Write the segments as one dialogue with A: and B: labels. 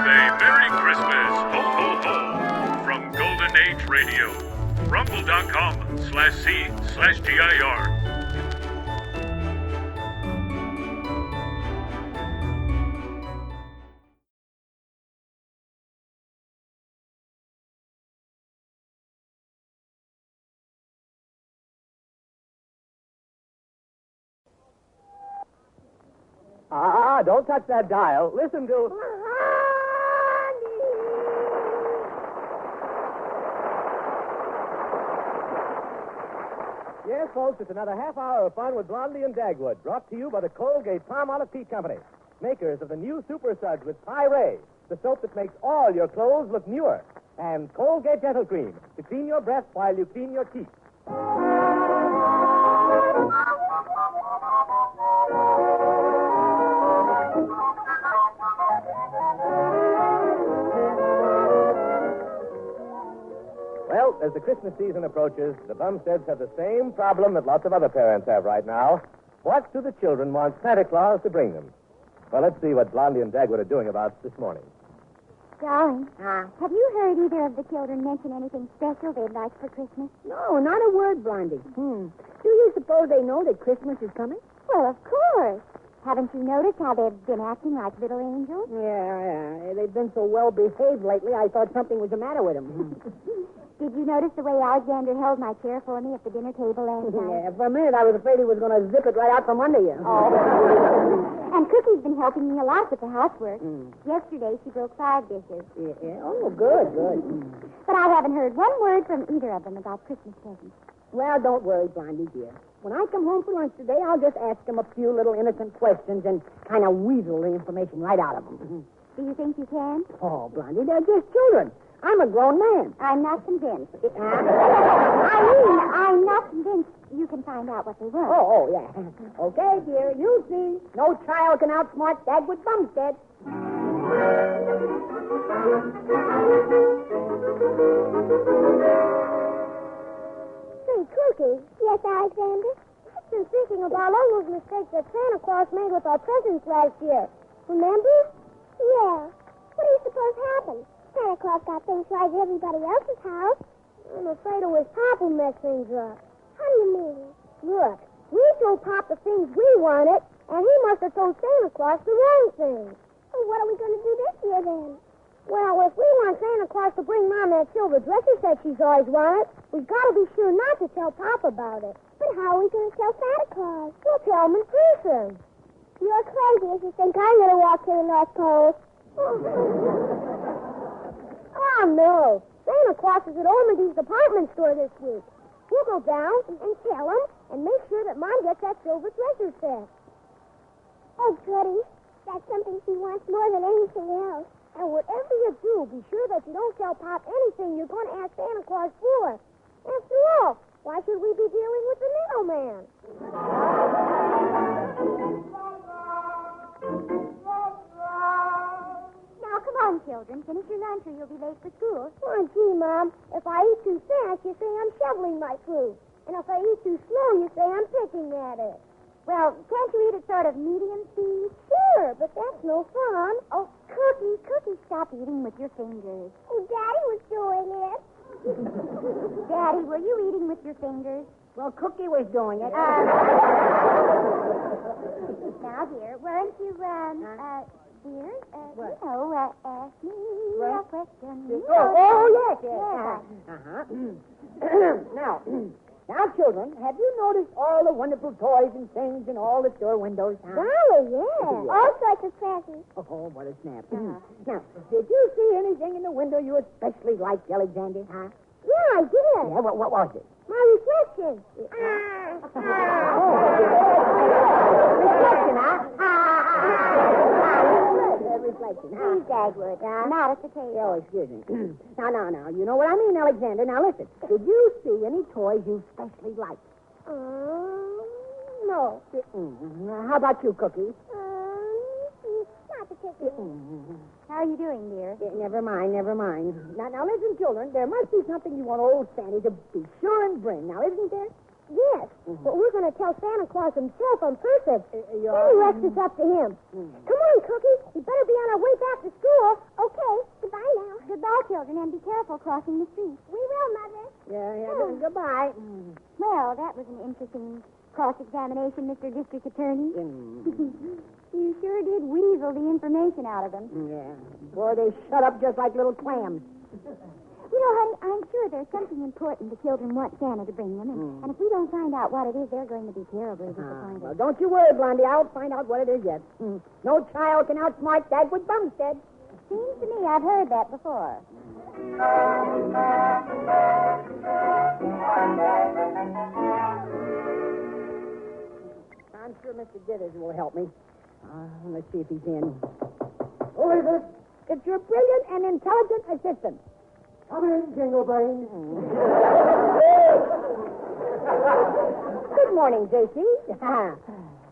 A: a Merry Christmas, ho, ho, ho, from Golden Age Radio, rumble.com/C/GIR.
B: Don't touch that dial. Listen to... Yes, folks, it's another half hour of fun with Blondie and Dagwood, brought to you by the Colgate Palmolive Peat Company, makers of the new Super Suds with Pyrade, the soap that makes all your clothes look newer, and Colgate Dental Cream to clean your breath while you clean your teeth. Well, as the Christmas season approaches, the Bumsteads have the same problem that lots of other parents have right now. What do the children want Santa Claus to bring them? Well, let's see what Blondie and Dagwood are doing about this morning.
C: Darling, have you heard either of the children mention anything special they'd like for Christmas?
D: No, not a word, Blondie. Do you suppose they know that Christmas is coming?
C: Well, of course. Haven't you noticed how they've been acting like little angels?
D: Yeah. They've been so well behaved lately, I thought something was the matter with them.
C: Did you notice the way Alexander held my chair for me at the dinner table last night?
D: Yeah, for a minute I was afraid he was going to zip it right out from under you.
C: Oh. And Cookie's been helping me a lot with the housework. Yesterday she broke 5 dishes.
D: Yeah. Oh, good.
C: But I haven't heard one word from either of them about Christmas presents.
D: Well, don't worry, Blondie, dear. When I come home for lunch today, I'll just ask them a few little innocent questions and kind of weasel the information right out of them.
C: Do you think you can?
D: Oh, Blondie, they're just children. I'm a grown man.
C: I'm not convinced. I'm not convinced you can find out what they want.
D: Oh, yeah. Okay, dear, you'll see. No child can outsmart Dagwood Bumstead.
E: Say, Cookie. Yes, Alexander? I've been thinking about all those mistakes that Santa Claus made with our presents last year. Remember? Yeah. What do you suppose happened? Santa Claus got things right at everybody else's house. I'm afraid it was Pop who messed things up. How do you mean? Look, we told Pop the things we wanted, and he must have told Santa Claus the wrong things. Well, what are we going to do this year, then? Well, if we want Santa Claus to bring Mom that silver dresser set she's always wanted, we've got to be sure not to tell Pop about it. But how are we going to tell Santa Claus? We'll tell him in person. You're crazy if you think I'm going to walk to the North Pole. Oh, no. Santa Claus is at Ormondy's department store this week. We'll go down and tell him and make sure that Mom gets that silver dresser set. Oh, goody. That's something she wants more than anything else. And whatever you do, be sure that you don't tell Pop anything you're going to ask Santa Claus for. After all, why should we be dealing with the middleman?
C: Now, come on, children. Finish your lunch or you'll be late for school.
E: Oh, gee, Mom. If I eat too fast, you say I'm shoveling my food. And if I eat too slow, you say I'm picking at it.
C: Well, can't you eat at sort of medium speed?
E: Sure, but that's no fun.
C: Oh, Cookie, stop eating with your fingers.
E: Oh, Daddy was doing it.
C: Daddy, were you eating with your fingers?
D: Well, Cookie was doing it.
C: Now, dear, weren't you, dear, ask me a question.
D: Oh, yes.
C: Yeah.
D: Now, children, have you noticed all the wonderful toys and things in all the store windows?
E: Golly, yeah. All sorts of presents.
D: Oh, what a snap. Now, did you see anything in the window you especially liked, Alexander? Huh?
E: Yeah, I did.
D: Yeah, what was it?
E: My reflection.
D: Reflection, huh? Reflection.
C: Please, Dagwood, not at the table.
D: Oh, excuse me. Now. You know what I mean, Alexander. Now, listen. Did you see any toys you especially liked?
E: No.
D: How about you, Cookie?
E: Not particularly.
C: How are you doing, dear?
D: Never mind. Now, listen, children. There must be something you want old Sandy to be sure and bring. Now, isn't there?
E: Yes, but we're going to tell Santa Claus himself on purpose. Any rest is up to him. Come on, Cookie. We better be on our way back to school. Okay.
C: children, and be careful crossing the street.
E: We will, Mother.
D: Yeah. Goodbye.
C: Well, that was an interesting cross-examination, Mr. District Attorney. You sure did weasel the information out of them.
D: Yeah. Boy, they shut up just like little clams.
C: You know, honey, I'm sure there's something important the children want Santa to bring them, and if we don't find out what it is, they're going to be terribly disappointed.
D: Well, don't you worry, Blondie. I'll find out what it is yet. No child can outsmart Dagwood Bumstead.
C: Seems to me I've heard that before.
D: I'm sure Mr. Dithers will help me. Let's see if he's in.
F: Who is it?
D: It's your brilliant and intelligent assistant.
F: Come in, Jingle Brain.
D: Good morning, J.C.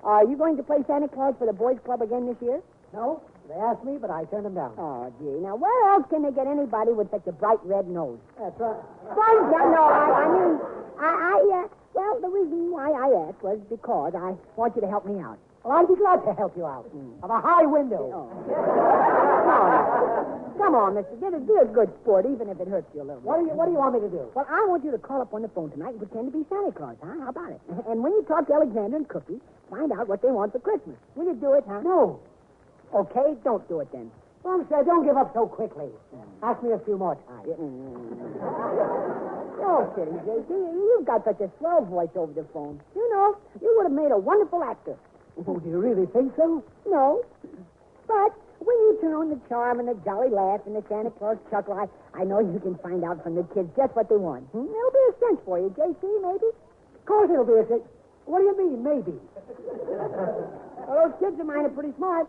D: Are you going to play Santa Claus for the Boys Club again this year?
F: No, they asked me, but I turned them down.
D: Oh, gee. Now, where else can they get anybody with such a bright red nose?
F: That's right.
D: Well, the reason why I asked was because I want you to help me out.
F: Well, I'd be glad to help you out. Of a high window.
D: Come on, Mr. Dithers. Be a good sport, even if it hurts you a little bit.
F: What do you want me to do?
D: Well, I want you to call up on the phone tonight and pretend to be Santa Claus, huh? How about it? And when you talk to Alexander and Cookie, find out what they want for Christmas. Will you do it, huh?
F: No.
D: Okay, don't do it then.
F: Bumstead, don't give up so quickly. Ask me a few more times.
D: No kidding, J.C. You've got such a swell voice over the phone. You know, you would have made a wonderful actor.
F: Oh, do you really think so?
D: No. But when you turn on the charm and the jolly laugh and the Santa Claus chuckle, I know you can find out from the kids just what they want. It'll be a cinch for you, J.C., maybe?
F: Of course it'll be a thing. What do you mean, maybe?
D: Well, those kids of mine are pretty smart.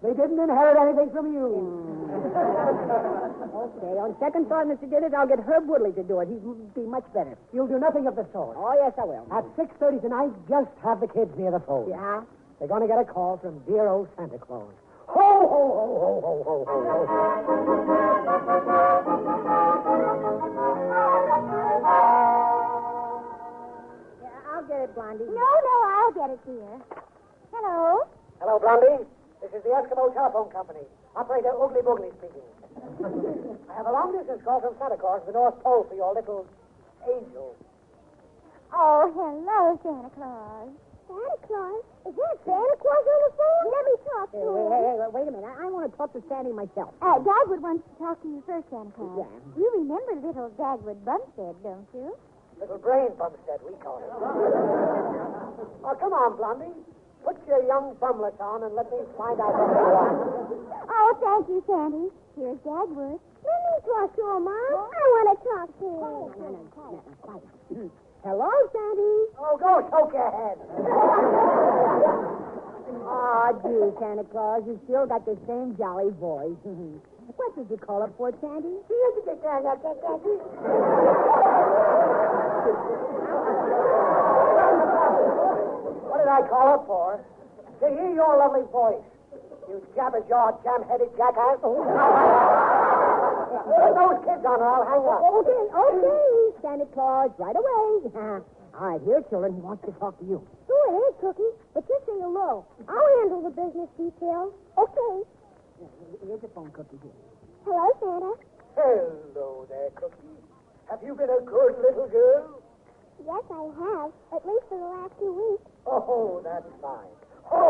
F: They didn't inherit anything from you.
D: Okay, on second thought, Mr. Dithers, I'll get Herb Woodley to do it. He'd be much better.
F: You'll do nothing of the sort.
D: Oh, yes, I will.
F: At 6:30 tonight, just have the kids near the phone.
D: Yeah?
F: They're going to get a call from dear old Santa Claus. Ho, ho, ho, ho, ho, ho, ho,
D: Yeah, I'll get it, Blondie.
C: No, I'll get it, dear. Hello?
F: Hello, Blondie. This is the Eskimo Telephone Company. Operator Oogly Boogly speaking. I have a long-distance call from Santa Claus to the North Pole for your little angel.
C: Oh, hello, Santa Claus.
E: Santa Claus? Is that Santa Claus on the phone? Let me talk to him.
D: Hey, wait a minute. I want to talk to Sandy myself.
C: Dagwood wants to talk to you first, Santa Claus.
D: Yeah.
C: You remember little Dagwood Bumstead, don't you?
F: Little brain Bumstead, we call it. Oh, come on, Blondie. Put your young bumlets on and let me find out what you want.
C: Oh, thank you, Sandy. Here's Dagwood.
E: Let me talk to him, Mom. I want to talk to him.
D: No, quiet. Hello, Sandy.
F: Oh, go soak your head.
D: Oh, gee, Santa Claus, you still got the same jolly voice. What did you call up for, Sandy?
F: What did I call up for? To hear your lovely voice. You jabber-jawed, jam-headed jackass. Put those kids on or I'll hang up.
D: Okay, Santa Claus, right away. All right, here, children. He wants to talk to you.
E: Go ahead, Cookie. But just say hello. I'll handle the business details. Okay.
D: Here's the phone, Cookie. Here.
E: Hello, Santa.
F: Hello there, Cookie. Have you been a good little girl?
E: Yes, I have. At least for the last 2 weeks.
F: Oh, that's fine. Oh.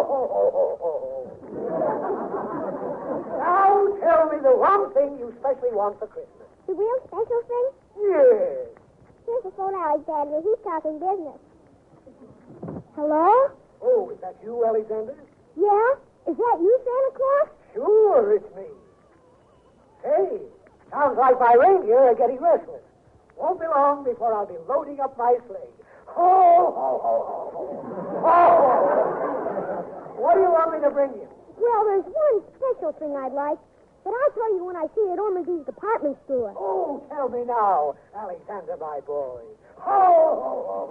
F: Now tell me the one thing you specially want for Christmas.
E: The real special thing?
F: Yes.
E: Here's the phone, Alexander. He's talking business. Hello?
F: Oh, is that you, Alexander?
E: Yeah? Is that you, Santa Claus?
F: Sure, it's me. Hey, sounds like my reindeer are getting restless. Won't be long before I'll be loading up my sleigh. Ho, ho, ho, ho, ho. What do you want me to bring you?
E: Well, there's one special thing I'd like, but I'll tell you when I see it at Ormondy's department store.
F: Oh, tell me now, Alexander, my boy. Ho, ho, ho.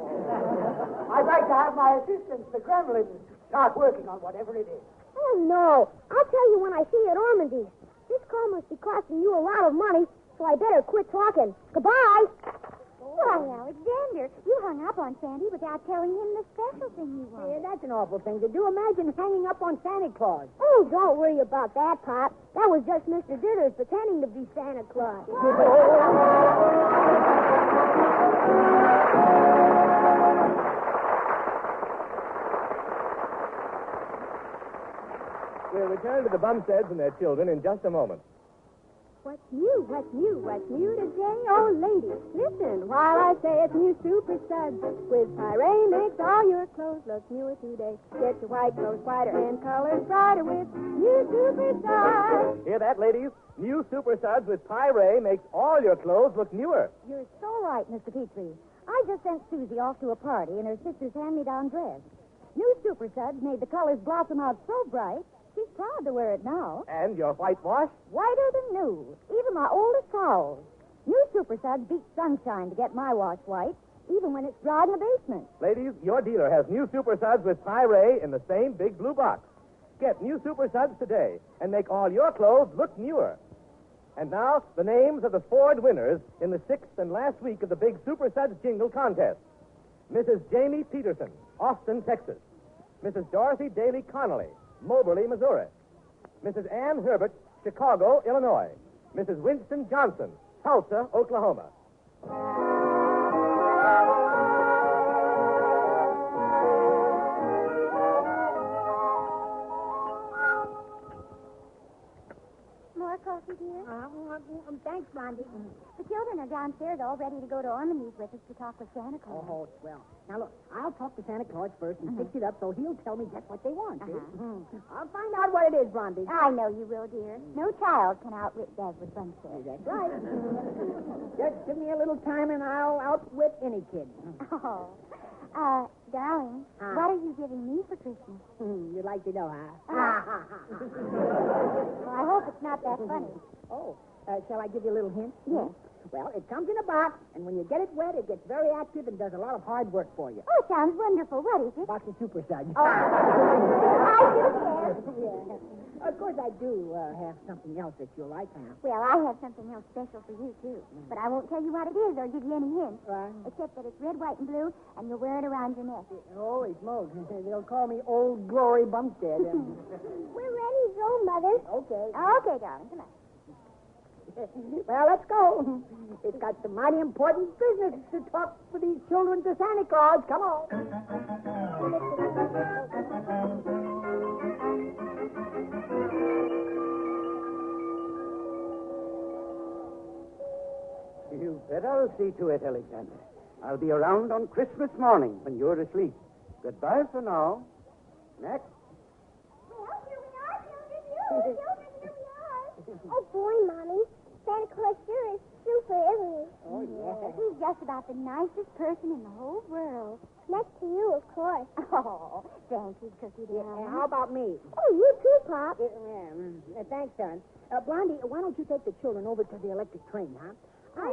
F: I'd like to have my assistants, the gremlins, start working on whatever it is.
E: Oh, no. I'll tell you when I see it at Ormondy's. This call must be costing you a lot of money, so I better quit talking. Goodbye.
C: Why, Alexander, you hung up on Sandy without telling him the special thing you
D: Yeah,
C: wanted.
D: that's an awful thing to do. Imagine hanging up on Santa Claus.
E: Oh, don't worry about that, Pop. That was just Mr. Dithers pretending to be Santa Claus.
B: We'll return to the Bumsteads and their children in just a moment.
C: What's new? What's new? What's new today? Oh, ladies, listen while I say it's new Super Suds. With Pyrene makes all your clothes look newer today. Get your white clothes whiter and colors brighter with new Super Suds.
B: Hear that, ladies? New Super Suds with Pyrene makes all your clothes look newer.
C: You're so right, Mr. Petrie. I just sent Susie off to a party in her sister's hand-me-down dress. New Super Suds made the colors blossom out so bright, she's proud to wear it now.
B: And your whitewash?
C: Whiter than new. Even my oldest towels. New Super Suds beat sunshine to get my wash white, even when it's dry in the basement.
B: Ladies, your dealer has new Super Suds with Pyrene in the same big blue box. Get new Super Suds today and make all your clothes look newer. And now, the names of the Ford winners in the 6th and last week of the big Super Suds jingle contest. Mrs. Jamie Peterson, Austin, Texas. Mrs. Dorothy Daly Connolly, Moberly, Missouri. Mrs. Ann Herbert, Chicago, Illinois. Mrs. Winston Johnson, Tulsa, Oklahoma.
C: More coffee, dear?
D: Thanks, Blondie.
C: The children are downstairs all ready to go to Ormondy's with us to talk with Santa Claus.
D: Oh, swell. Now, look, I'll talk to Santa Claus first and fix it up so he'll tell me just what they want, see? I'll find out what it is, Blondie.
C: I know you will, dear. No child can outwit Dagwood Bumstead.
D: That's right. Just give me a little time and I'll outwit any kid.
C: Oh. Darling,
D: Huh?
C: what are you giving me for Christmas?
D: You'd like to know, huh?
C: Well, I hope it's not that funny.
D: Oh, shall I give you a little hint?
C: Yes.
D: Well, it comes in a box, and when you get it wet, it gets very active and does a lot of hard work for you.
C: Oh, it sounds wonderful. What is it?
D: Box of Super Suds.
C: I do guess.
D: Yeah. Of course, I do have something else that you'll like, huh?
C: Well, I have something else special for you, too. But I won't tell you what it is or give you any hints. Except that it's red, white, and blue, and you'll wear it around your neck.
D: Holy smokes. They'll call me Old Glory Bumstead.
E: We're ready to go, Mother.
D: Okay.
C: Okay, darling. Come on.
D: Well, let's go. It's got some mighty important business to talk with these children to Santa Claus. Come on.
G: You bet I'll see to it, Alexander. I'll be around on Christmas morning when you're asleep. Goodbye for now. Next.
E: Well, here we are, children. Here we are. Oh, boy, Mommy. Santa Claus sure is super, isn't he?
D: Oh, yeah.
C: He's just about the nicest person in the whole world.
E: Next to you, of course.
C: Oh, thank you, Cookie darling.
D: How about me?
E: Oh, you too, Pop.
D: Thanks, son. Blondie, why don't you take the children over to the electric train, huh? I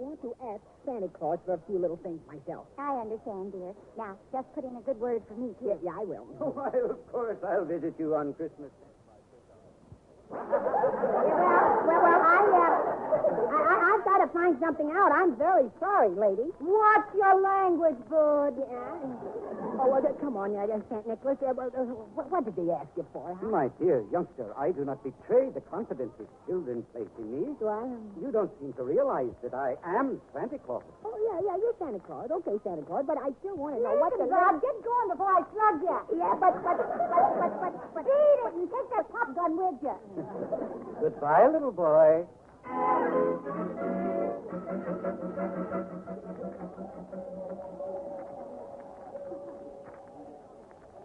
D: want to ask Santa Claus for a few little things myself.
C: I understand, dear. Now, just put in a good word for me, too.
D: Yeah, I will.
G: Why, of course, I'll visit you on Christmas.
D: I've got to find something out. I'm very sorry, lady. Watch your language, bud. Come on, St. Nicholas. What did they ask you for, huh?
G: My dear youngster, I do not betray the confidences children place in me. You don't seem to realize that I am Santa Claus.
D: Oh, yeah, you're Santa Claus. Okay, Santa Claus, but I still want to know what the...
C: Bob, get going before I slug you.
D: Yeah, but...
C: Beat it and take that pop gun with you.
G: Goodbye, little boy.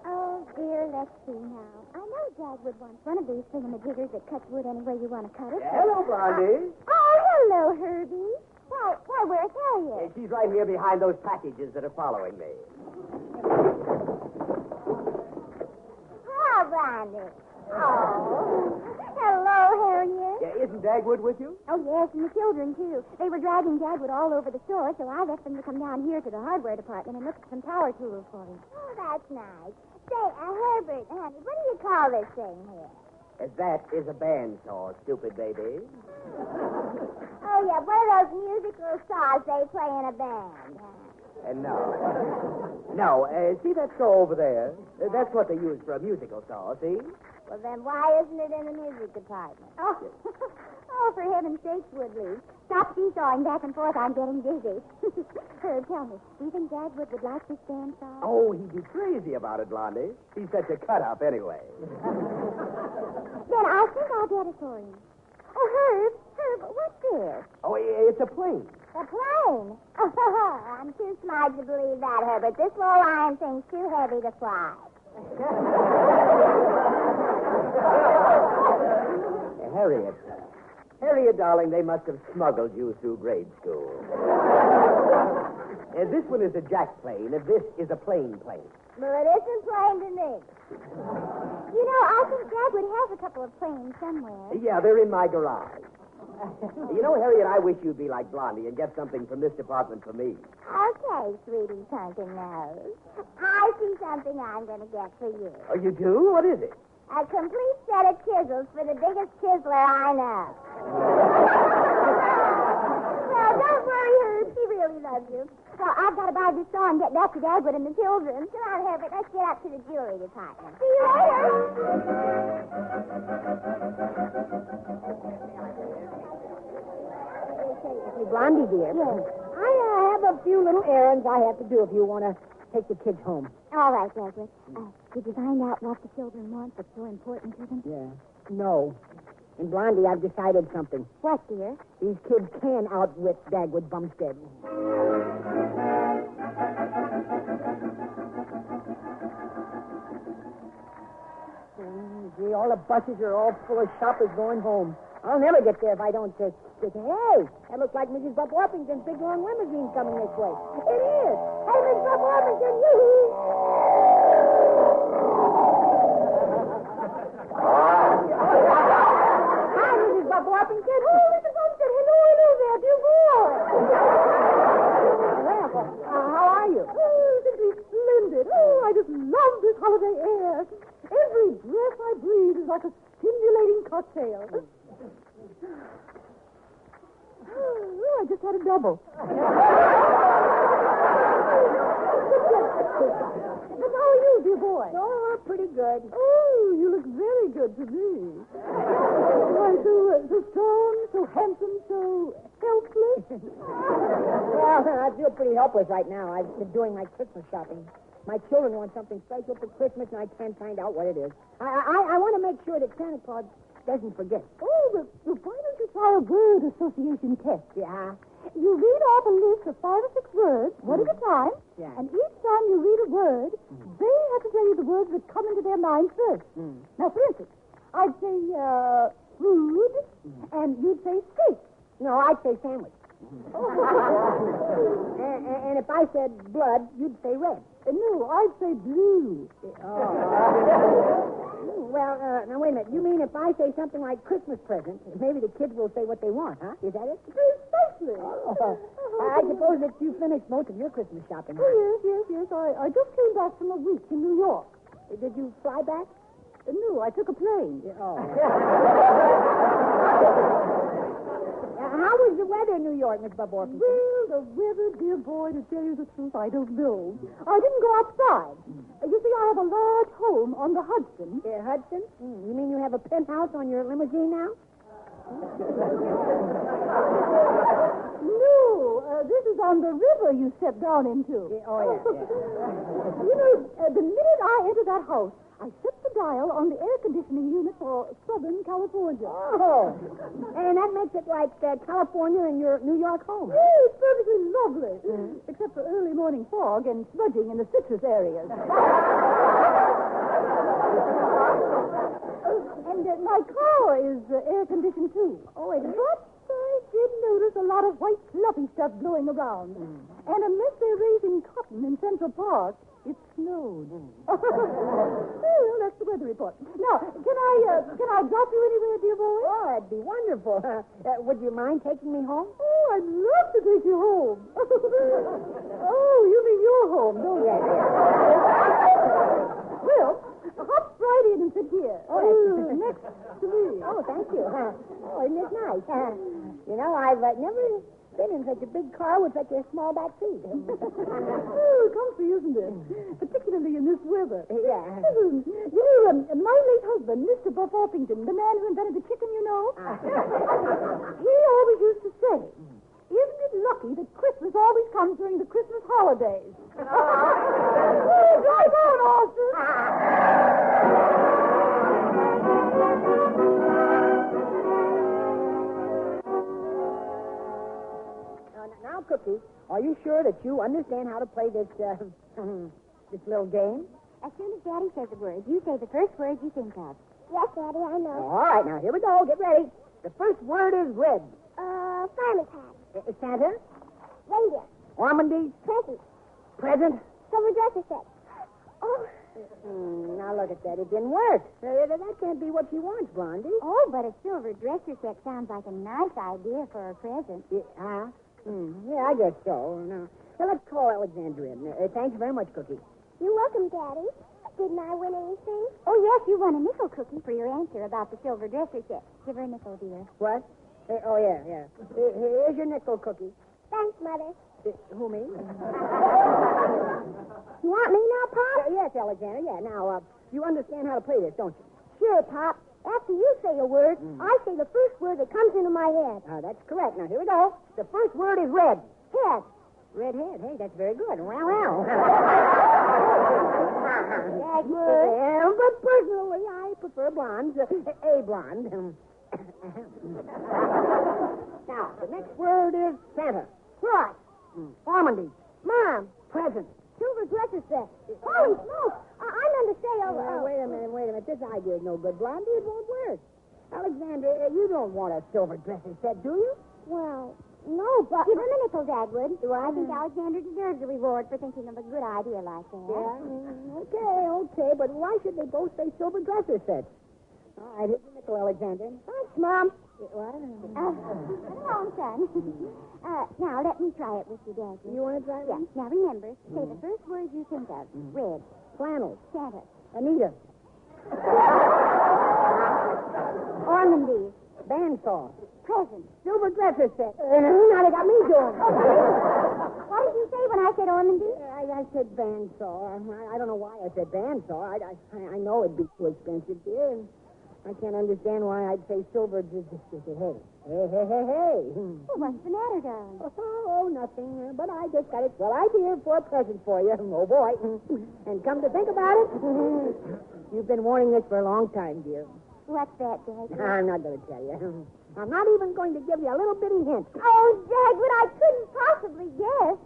C: Oh, dear, let's see now. I know Dagwood wants one of these thingamajiggers that cuts wood any way you want to cut it.
G: Hello, Blondie.
C: Oh, hello, Herbie. Why, where's Harriet?
G: She's right here behind those packages that are following me.
C: Hi, Blondie. Oh, hello, Harriet.
G: Isn't Dagwood with you?
C: Oh, yes, and the children, too. They were dragging Dagwood all over the store, so I left them to come down here to the hardware department and look at some power tools for him.
E: Oh, that's nice. Say, Herbert, honey, what do you call this thing here?
B: That is a bandsaw, stupid baby.
E: Oh, yeah, one of those musical saws they play in a band.
B: No, see that saw over there? That's what they use for a musical saw, see?
E: Well, then why isn't it in the music department?
C: Oh, for heaven's sakes, Woodley. Stop seesawing back and forth. I'm getting dizzy. Tell me, do you think Dagwood would like this bandsaw?
B: Oh, he'd be crazy about it, Blondie. He's such a cut-up anyway.
C: Then I think I'll get it for him. Oh, Herb, what's this?
B: Oh, it's a plane.
E: A plane? I'm too smart to believe that, Herbert. This little iron thing's too heavy to fly.
B: Harriet, darling, they must have smuggled you through grade school. This one is a jack plane, and this is a plane.
E: Well, it isn't plain to me.
C: You know, I think Dagwood has a couple of planes somewhere.
B: Yeah, they're in my garage. You know, Harriet, I wish you'd be like Blondie and get something from this department for me.
E: Okay, sweetie pumpkin nose. I see something I'm going to get for you.
B: Oh, you do? What is it?
E: A complete set of chisels for the biggest chiseler I know. Well, don't worry, Herb. She really loves you. Well, I've got to buy this saw and get back to Dagwood and the children. Come on, Herbert. Let's get up to the jewelry department. See you later.
D: Hey, Blondie, dear.
C: Yes.
D: I have a few little errands I have to do if you want to take the kids home.
C: All right, Dagwood. Did you find out what the children want that's so important to them?
D: Yeah. No. And, Blondie, I've decided something.
C: What, dear?
D: These kids can outwit Dagwood Bumstead. Gee, all the buses are all full of shoppers going home. I'll never get there if I don't just... Hey, that looks like Mrs. Bob Orpington's big long limousine coming this way. It is. Hey, Mrs. Bob Orpington, yoo-hoo. Hi, Mrs. Bob Orpington. Oh, Mrs. Bumstead, hello there, dear boy. Well, how are you?
H: Oh, simply splendid. Oh, I just love this holiday air. Every breath I breathe is like a stimulating cocktail. Oh, I just had a double. But how are you, dear boy?
D: Oh, pretty good.
H: Oh, you look very good to me. Why, so strong, so handsome, so helpless.
D: Well, I feel pretty helpless right now. I've been doing my Christmas shopping. My children want something special for Christmas, and I can't find out what it is. I want to make sure that Santa Claus doesn't forget.
H: Oh, but why don't you try a word association test?
D: Yeah?
H: You read off a list of 5 or 6 words, one at a time,
D: Yeah.
H: and each time you read a word, they have to tell you the words that come into their mind first. Now, for instance, I'd say food, and you'd say steak.
D: No, I'd say sandwich. And if I said blood, you'd say red.
H: No, I'd say blue.
D: Well, now, wait a minute. You mean if I say something like Christmas present, maybe the kids will say what they want, huh? Is that it?
H: Precisely.
D: I suppose that you finished most of your Christmas shopping.
H: Oh, yes. I just came back from a week in New York.
D: Did you fly back?
H: No, I took a plane.
D: How was the weather in New York, Miss Bob Orpington?
H: Well, the weather, dear boy, to tell you the truth, I don't know. I didn't go outside. You see, I have a large home on the Hudson.
D: Hudson? You mean you have a penthouse on your limousine now?
H: No, this is on the river you stepped down into.
D: Yeah.
H: You know, the minute I entered that house, I set the dial on the air conditioning unit for Southern California.
D: Oh. And that makes it like California and your New York home.
H: Oh, it's perfectly lovely. Except for early morning fog and smudging in the citrus areas. And my car is air-conditioned, too.
D: Oh, it is?
H: But I did notice a lot of white fluffy stuff blowing around. And unless they're raising cotton in Central Park, it snowed. Well, that's the weather report. Now, can I drop you anywhere, dear boy?
D: Oh, that'd be wonderful. Would you mind taking me home?
H: Oh, I'd love to take you home. Oh, you mean your home, don't you?
D: Yes.
H: Will, hop right in and sit here.
D: Oh,
H: Next to me.
D: Oh, thank you. Oh, isn't it nice? I've never been in such a big car with such a small back seat.
H: Oh, comfy, isn't it? Particularly in this weather.
D: Yeah.
H: My late husband, Mr. Buff Orpington, the man who invented the chicken, you know, he always used to say, isn't it lucky that Christmas always comes during the Christmas holidays? Oh, drive on, Austin.
D: Now, Cookie, are you sure that you understand how to play this, this little game?
C: As soon as Daddy says a word, you say the first word you think of.
E: Yes, Daddy, I know.
D: All right, now, here we go. Get ready. The first word is red.
E: Fireman's hat.
D: Santa.
E: Reindeer.
D: Ormondy.
E: Present.
D: Present.
E: Silver dresser set. Oh.
D: Now, look at that. It didn't work. That can't be what she wants, Blondie.
C: Oh, but a silver dresser set sounds like a nice idea for a present.
D: Yeah, I guess so. No. Well, let's call Alexandria. Thanks very much, Cookie.
E: You're welcome, Daddy. Didn't I win anything?
C: Oh, yes, you won a nickel cookie for your answer about the silver dresser set. Give her a nickel, dear.
D: What? Oh, yeah. Here's your nickel cookie.
E: Thanks, Mother.
D: Who, me?
E: You want me now, Pop?
D: Yes, Alexandra, yeah. Now, you understand how to play this, don't you?
E: Sure, Pop. After you say a word, I say the first word that comes into my head.
D: That's correct. Now, here we go. The first word is red.
E: Head.
D: Red head. Hey, that's very good. Wow.
E: That's good.
D: But personally, I prefer blondes. A blonde. Now, the next word is Santa.
E: Cross.
D: Ormondy.
E: Mom.
D: Present.
E: Silver dresser set. Holy smoke. I meant to say
D: Wait a minute. This idea is no good, Blondie. It won't work. Alexander, you don't want a silver dresser set, do you?
E: Well, no, but...
C: Give him a nickel, Dagwood.
D: Do I?
C: I think Alexander deserves a reward for thinking of a good idea like that.
D: Yeah? Okay. But why should they both say silver dresser sets? All right, here's the nickel, Alexander.
E: Thanks, Mom.
D: What?
C: Come along, son. Now, let me try it with you, Dagwood.
D: You want to try
C: Yes.
D: one?
C: Now, remember, say the first word you think of. Red.
D: Flannel.
C: Santa.
D: Anita.
C: Ormondy.
D: Bandsaw.
C: Present.
D: Silver dresser set. Now they got me doing it.
C: What did you say when I said Ormondy?
D: I said bandsaw. I don't know why I said bandsaw. I know it'd be too expensive, dear, and I can't understand why I'd say silver. Hey.
C: Well, what's the matter, darling?
D: Oh, nothing. But I just got a swell idea for a present for you. Oh, boy. And come to think about it, you've been wanting this for a long time, dear.
C: What's that, Dagwood?
D: I'm not going to tell you. I'm not even going to give you a little bitty hint.
E: Oh, Dagwood, I couldn't possibly guess.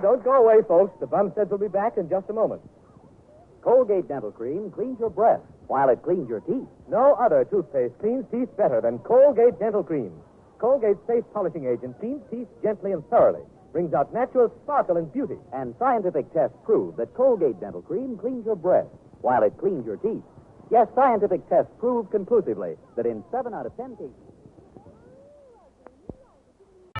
B: Don't go away, folks. The Bumsteads will be back in just a moment.
G: Colgate Dental Cream cleans your breath while it cleans your teeth.
B: No other toothpaste cleans teeth better than Colgate Dental Cream. Colgate's safe polishing agent cleans teeth gently and thoroughly, brings out natural sparkle and beauty.
G: And scientific tests prove that Colgate Dental Cream cleans your breath while it cleans your teeth. Yes, scientific tests prove conclusively that in 7 out of 10 cases...